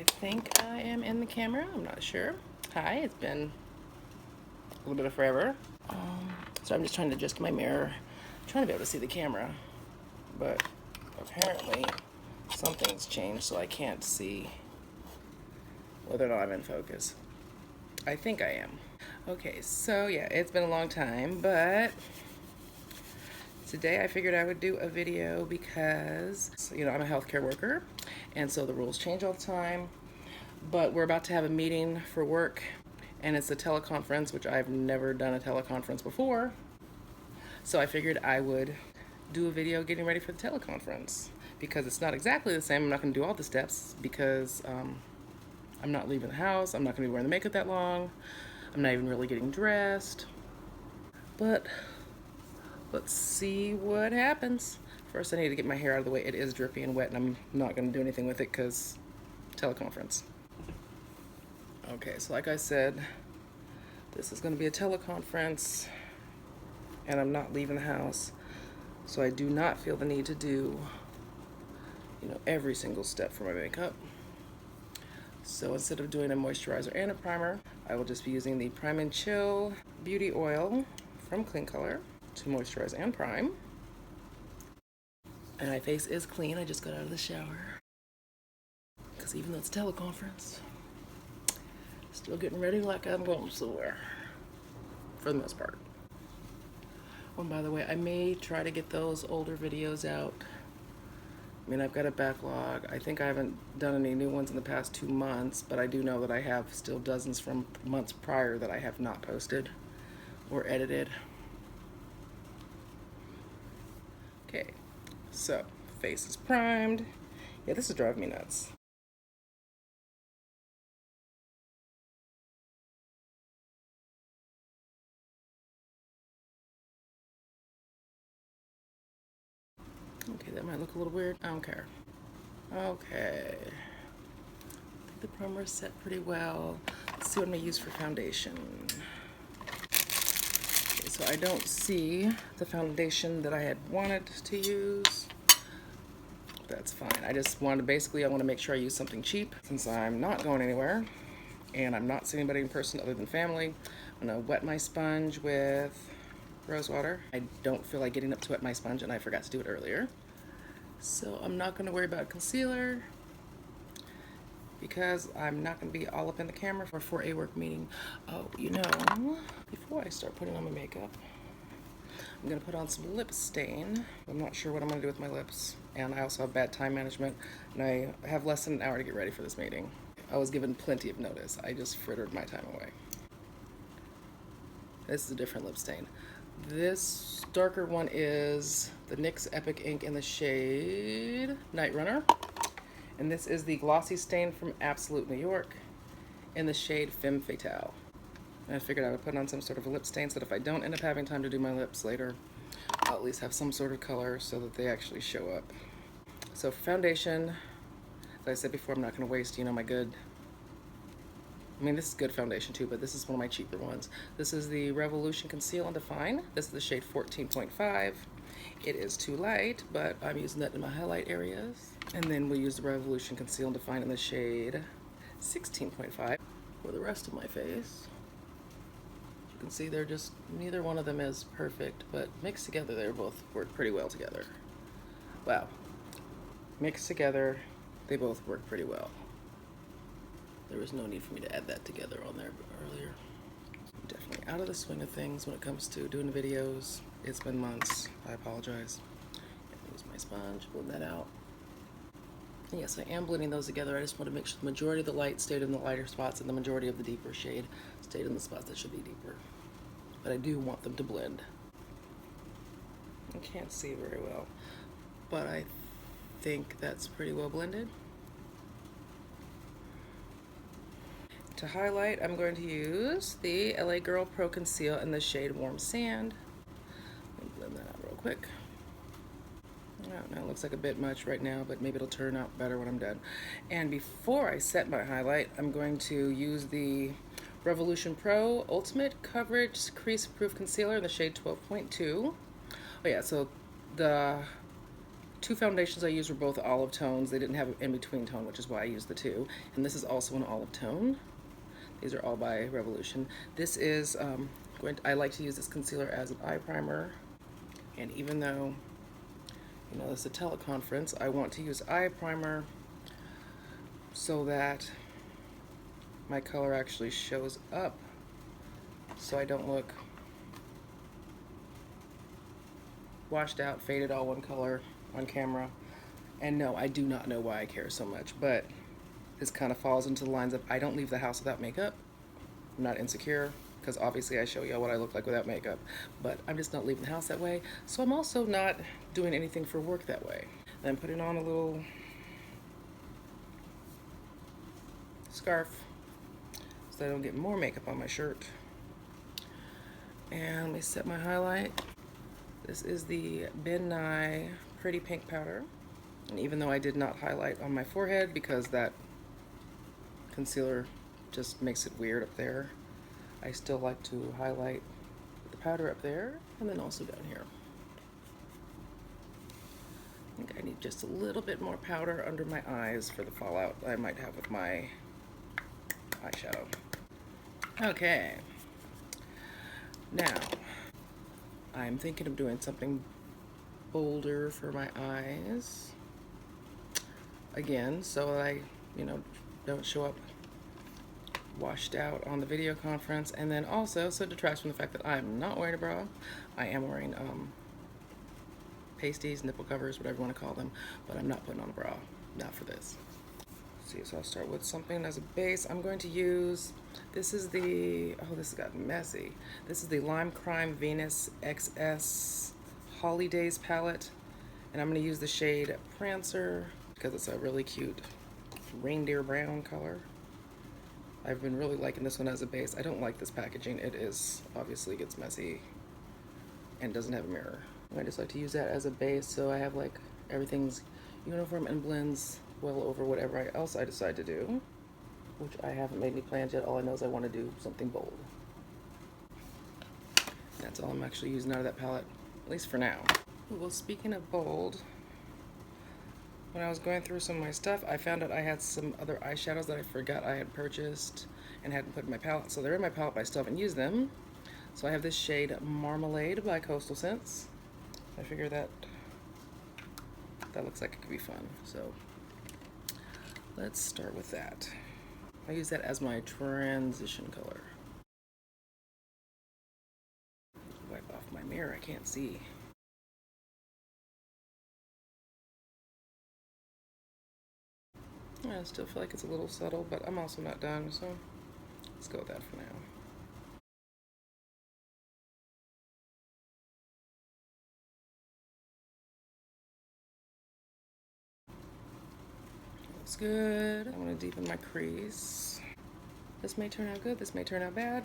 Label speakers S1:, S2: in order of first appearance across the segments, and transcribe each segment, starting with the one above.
S1: think I am in the camera. I'm not sure. Hi, it's been a little bit of forever. So I'm just trying to adjust my mirror. I'm trying to be able to see the camera, but apparently something's changed so I can't see whether or not I'm in focus. I think I am. Okay, so yeah, it's been a long time, but today I figured I would do a video because, I'm a healthcare worker, and so the rules change all the time. But we're about to have a meeting for work, and it's a teleconference, which I've never done a teleconference before. So I figured I would do a video getting ready for the teleconference because it's not exactly the same. I'm not going to do all the steps because I'm not leaving the house. I'm not going to be wearing the makeup that long. I'm not even really getting dressed. But let's see what happens. First, I need to get my hair out of the way. It is drippy and wet, and I'm not going to do anything with it because teleconference. Okay, so like I said, this is going to be a teleconference, and I'm not leaving the house, so I do not feel the need to do, every single step for my makeup. So instead of doing a moisturizer and a primer, I will just be using the Prime and Chill Beauty Oil from Clean Color to moisturize and prime. And my face is clean. I just got out of the shower because even though it's a teleconference, still getting ready like I'm going somewhere, for the most part. Oh, and by the way, I may try to get those older videos out. I mean, I've got a backlog. I think I haven't done any new ones in the past 2 months, but I do know that I have still dozens from months prior that I have not posted or edited. Okay, so face is primed. Yeah, this is driving me nuts. Okay, that might look a little weird. I don't care. Okay. I think the primer is set pretty well. Let's see what I'm gonna use for foundation. Okay, so I don't see the foundation that I had wanted to use. That's fine. I just wanted to I want to make sure I use something cheap since I'm not going anywhere and I'm not seeing anybody in person other than family. I'm gonna wet my sponge with rose water. I don't feel like getting up to wet my sponge, and I forgot to do it earlier. So I'm not going to worry about concealer because I'm not going to be all up in the camera for a work meeting. Oh, before I start putting on my makeup, I'm going to put on some lip stain. I'm not sure what I'm going to do with my lips, and I also have bad time management, and I have less than an hour to get ready for this meeting. I was given plenty of notice. I just frittered my time away. This is a different lip stain. This darker one is the NYX Epic Ink in the shade Night Runner. And this is the glossy stain from Absolute New York in the shade Femme Fatale. And I figured I would put on some sort of a lip stain so that if I don't end up having time to do my lips later, I'll at least have some sort of color so that they actually show up. So for foundation, as I said before, I'm not going to waste, my good... this is good foundation too, but this is one of my cheaper ones. This is the Revolution Conceal and Define. This is the shade 14.5. It is too light, but I'm using that in my highlight areas. And then we'll use the Revolution Conceal and Define in the shade 16.5 for the rest of my face. As you can see, neither one of them is perfect, but mixed together, they both work pretty well together. Wow. Mixed together, they both work pretty well. There was no need for me to add that together on there earlier. I'm definitely out of the swing of things when it comes to doing videos. It's been months. I apologize. Use my sponge, blend that out. And yes, I am blending those together. I just want to make sure the majority of the light stayed in the lighter spots and the majority of the deeper shade stayed in the spots that should be deeper. But I do want them to blend. I can't see very well, but I think that's pretty well blended. To highlight, I'm going to use the LA Girl Pro Conceal in the shade Warm Sand. Let me blend that out real quick. I don't know, it looks like a bit much right now, but maybe it'll turn out better when I'm done. And before I set my highlight, I'm going to use the Revolution Pro Ultimate Coverage Crease Proof Concealer in the shade 12.2. Oh yeah, so the two foundations I used were both olive tones. They didn't have an in-between tone, which is why I used the two. And this is also an olive tone. These are all by Revolution. This is, I like to use this concealer as an eye primer. And even though, you know, this is a teleconference, I want to use eye primer so that my color actually shows up, so I don't look washed out, faded, all one color on camera. And no, I do not know why I care so much, but this kind of falls into the lines of I don't leave the house without makeup. I'm not insecure, because obviously I show y'all what I look like without makeup, but I'm just not leaving the house that way. So I'm also not doing anything for work that way. And I'm putting on a little scarf so I don't get more makeup on my shirt. And let me set my highlight. This is the Ben Nye Pretty Pink Powder. And even though I did not highlight on my forehead because that concealer just makes it weird up there, I still like to highlight the powder up there and then also down here. I think I need just a little bit more powder under my eyes for the fallout I might have with my eyeshadow. Okay, now I'm thinking of doing something bolder for my eyes again, so I, you know, don't show up washed out on the video conference. And then also, so detracts from the fact that I'm not wearing a bra. I am wearing pasties, nipple covers, whatever you want to call them, but I'm not putting on a bra, not for this. See, so I'll start with something as a base. I'm going to use, this is the, oh, this has gotten messy. This is the Lime Crime Venus XS Holidays palette, and I'm going to use the shade Prancer because it's a really cute reindeer brown color. I've been really liking this one as a base. I don't like this packaging. It is, obviously gets messy and doesn't have a mirror. I just like to use that as a base so I have like everything's uniform and blends well over whatever else I decide to do, which I haven't made any plans yet. All I know is I want to do something bold. That's all I'm actually using out of that palette, at least for now. Well, speaking of bold, when I was going through some of my stuff, I found out I had some other eyeshadows that I forgot I had purchased and hadn't put in my palette. So they're in my palette, but I still haven't used them. So I have this shade Marmalade by Coastal Scents. I figure that looks like it could be fun. So let's start with that. I use that as my transition color. Wipe off my mirror, I can't see. I still feel like it's a little subtle, but I'm also not done, so let's go with that for now. Looks good. I'm gonna deepen my crease. This may turn out good, this may turn out bad.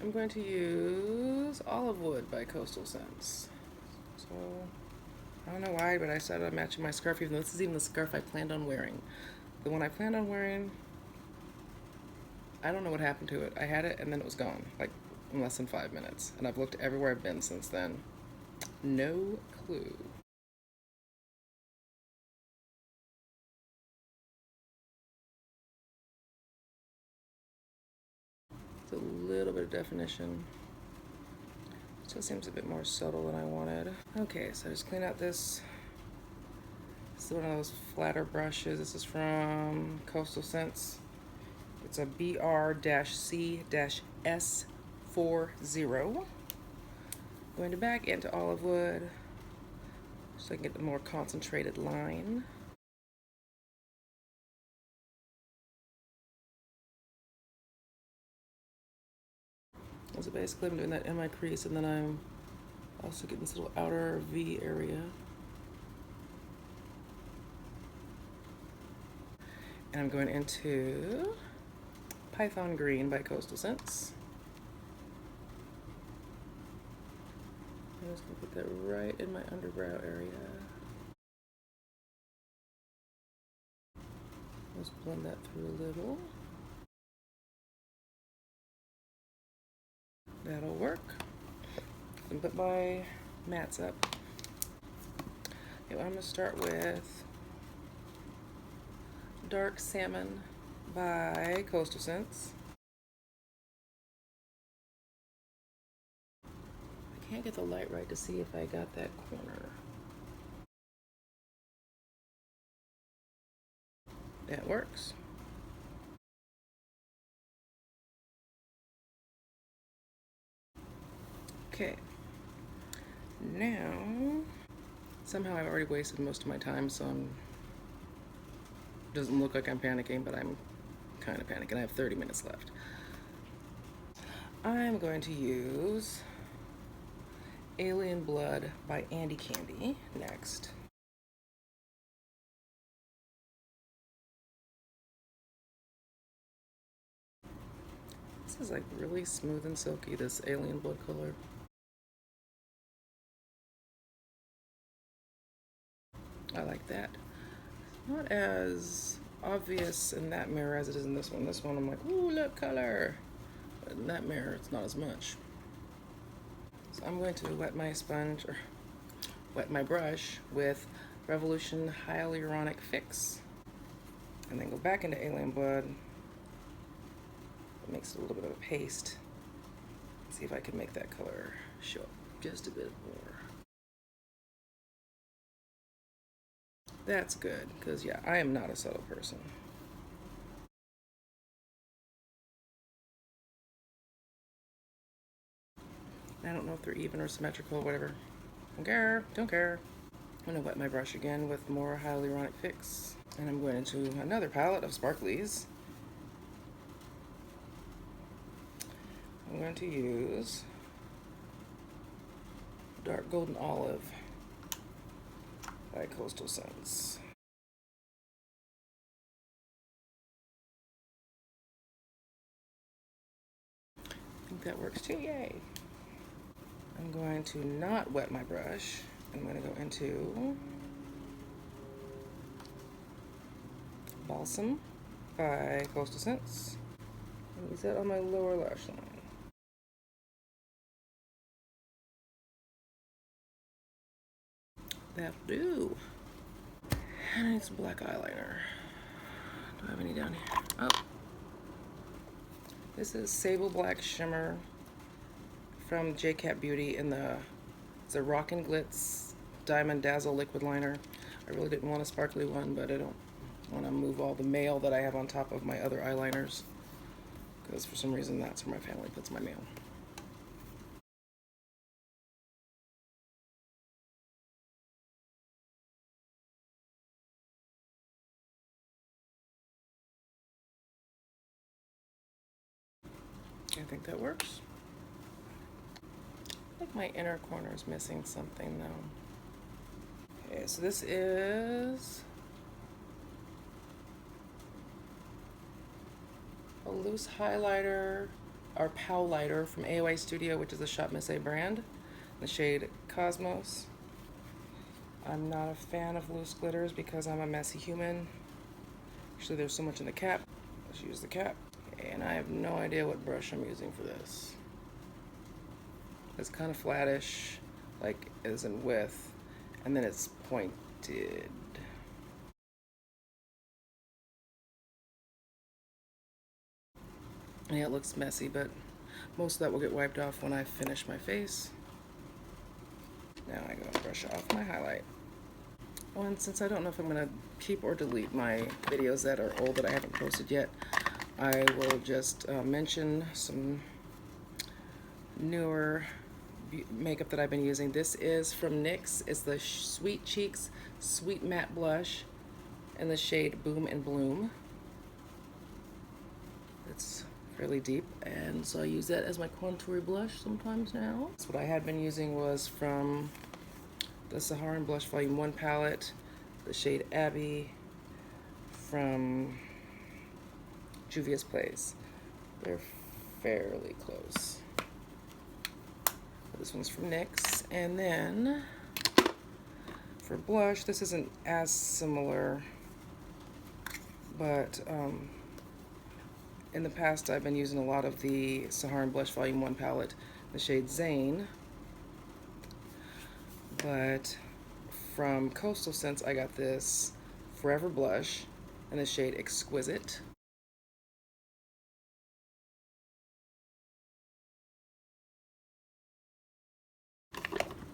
S1: I'm going to use Olive Wood by Coastal Scents. So, I don't know why, but I started matching my scarf, even though this is even the scarf I planned on wearing. The one I planned on wearing, I don't know what happened to it. I had it and then it was gone, like in less than 5 minutes. And I've looked everywhere I've been since then. No clue. It's a little bit of definition. Still seems a bit more subtle than I wanted. Okay, so I just clean out this. This is one of those flatter brushes. This is from Coastal Scents. It's a BR-C-S40. Going to back into Olive Wood so I can get a more concentrated line. So basically I'm doing that in my crease, and then I'm also getting this little outer V area. And I'm going into Python Green by Coastal Scents. I'm just gonna put that right in my underbrow area. Just blend that through a little. That'll work. And put my mats up. Okay, well, I'm going to start with Dark Salmon by Coastal Scents. I can't get the light right to see if I got that corner. That works. Okay. Now, somehow I've already wasted most of my time, so doesn't look like I'm panicking, but I'm kind of panicking. I have 30 minutes left. I'm going to use Alien Blood by Andy Candy next. This is like really smooth and silky, this Alien Blood color. I like that. Not as obvious in that mirror as it is in this one. This one I'm like, ooh, look, color. But in that mirror, it's not as much. So I'm going to wet my sponge, or wet my brush with Revolution Hyaluronic Fix. And then go back into Alien Blood. It makes it a little bit of a paste. See if I can make that color show up just a bit more. That's good, because yeah, I am not a subtle person. I don't know if they're even or symmetrical, whatever. Don't care, don't care. I'm gonna wet my brush again with more Hyaluronic Fix. And I'm going into another palette of sparklies. I'm going to use Dark Golden Olive by Coastal Scents. I think that works too, yay. I'm going to not wet my brush. I'm going to go into Balsam by Coastal Scents. And use that on my lower lash line. That'll do. And I need some black eyeliner. Do I have any down here? Oh. This is Sable Black Shimmer from J-Cat Beauty in it's a Rockin' Glitz Diamond Dazzle Liquid Liner. I really didn't want a sparkly one, but I don't want to move all the mail that I have on top of my other eyeliners, because for some reason that's where my family puts my mail. I think that works. I think my inner corner is missing something though. Okay, so this is a loose highlighter, or Powlighter from AOA Studio, which is a Shop Miss A brand, the shade Cosmos. I'm not a fan of loose glitters because I'm a messy human. Actually, there's so much in the cap. Let's use the cap. Okay, and I have no idea what brush I'm using for this. It's kind of flattish, like as in width, and then it's pointed. Yeah, it looks messy, but most of that will get wiped off when I finish my face. Now I go and brush off my highlight. Oh, and since I don't know if I'm going to keep or delete my videos that are old that I haven't posted yet, I will just mention some newer makeup that I've been using. This is from NYX. It's the Sweet Cheeks Sweet Matte Blush in the shade Boom and Bloom. It's fairly deep, and so I use that as my contour blush sometimes now. So what I had been using was from the Saharan Blush Volume 1 palette, the shade Abby from Juvia's Place. They're fairly close. This one's from NYX. And then for blush, this isn't as similar, but in the past I've been using a lot of the Saharan Blush Volume 1 palette, the shade Zane. But from Coastal Scents, I got this Forever Blush in the shade Exquisite.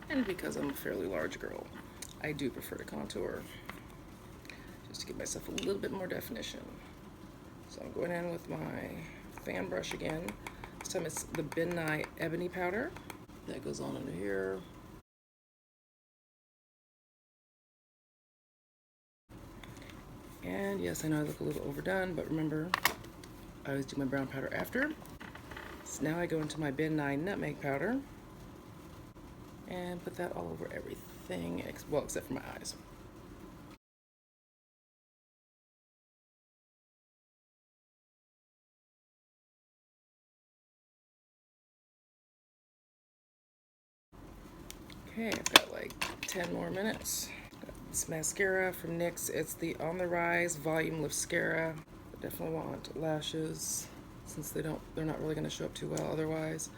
S1: And because I'm a fairly large girl, I do prefer to contour, just to give myself a little bit more definition. So I'm going in with my fan brush again. This time it's the Ben Nye Ebony Powder. That goes on under here. And yes, I know I look a little overdone, but remember, I always do my brown powder after. So now I go into my Ben Nye Nutmeg Powder and put that all over everything, well, except for my eyes. Okay, I've got like 10 more minutes. Got this mascara from NYX. It's the On the Rise Volume Mascara. I definitely want lashes since they're not really going to show up too well otherwise.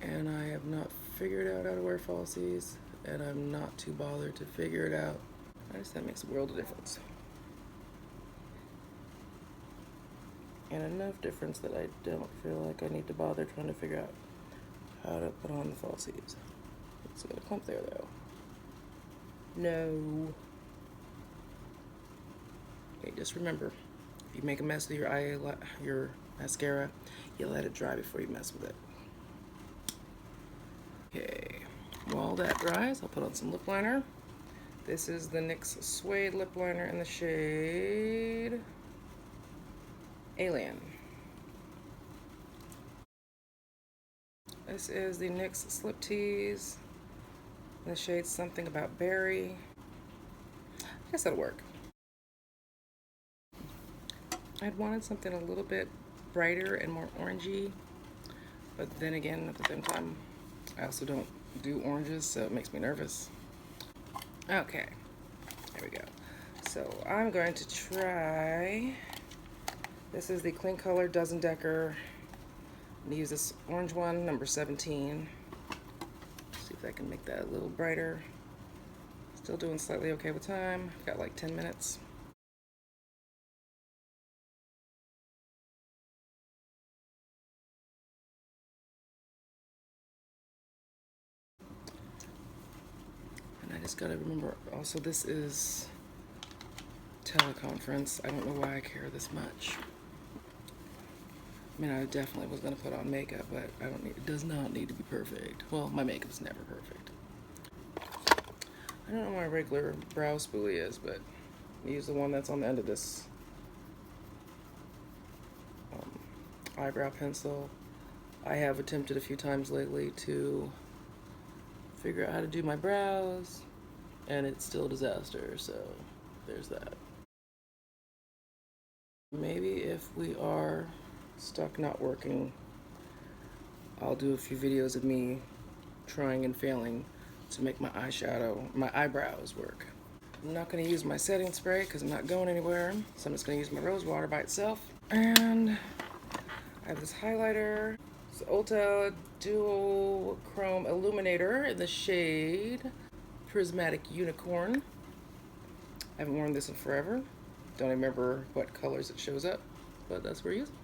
S1: And I have not figured out how to wear falsies, and I'm not too bothered to figure it out. I just that makes a world of difference. And enough difference that I don't feel like I need to bother trying to figure out how to put on the falsies. It's got a clump there though. No. Okay, just remember, if you make a mess with your mascara, you let it dry before you mess with it. Okay, while that dries, I'll put on some lip liner. This is the NYX Suede Lip Liner in the shade Alien. This is the NYX Slip Tease in the shade Something About Berry. I guess that'll work. I'd wanted something a little bit brighter and more orangey, but then again, at the same time, I also don't do oranges, so it makes me nervous. Okay, there we go. So I'm going to try, this is the Clean Color Dozen Decker. I'm gonna use this orange one, number 17. See if I can make that a little brighter. Still doing slightly okay with time. Got like 10 minutes. And I just gotta remember, also this is Teleconference. I don't know why I care this much. I mean, I definitely was gonna put on makeup, but it does not need to be perfect. Well, my makeup's never perfect. I don't know what my regular brow spoolie is, but I use the one that's on the end of this eyebrow pencil. I have attempted a few times lately to figure out how to do my brows, and it's still a disaster, so there's that. Maybe if we are stuck not working, I'll do a few videos of me trying and failing to make my eyebrows work. I'm not going to use my setting spray because I'm not going anywhere, so I'm just going to use my rose water by itself. And I have this highlighter. It's Ulta Dual Chrome Illuminator in the shade Prismatic Unicorn. I haven't worn this in forever. Don't even remember what colors it shows up, but that's where I use it.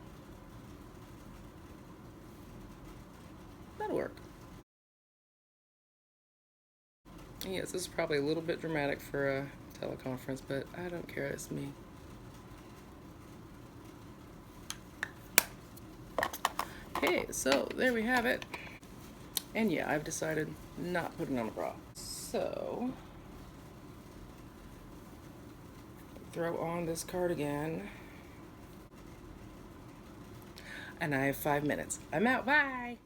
S1: That'll work. Yes, this is probably a little bit dramatic for a teleconference, but I don't care, it's me. Okay, so there we have it. And yeah, I've decided not putting on a bra. So, throw on this cardigan. And I have 5 minutes. I'm out, bye!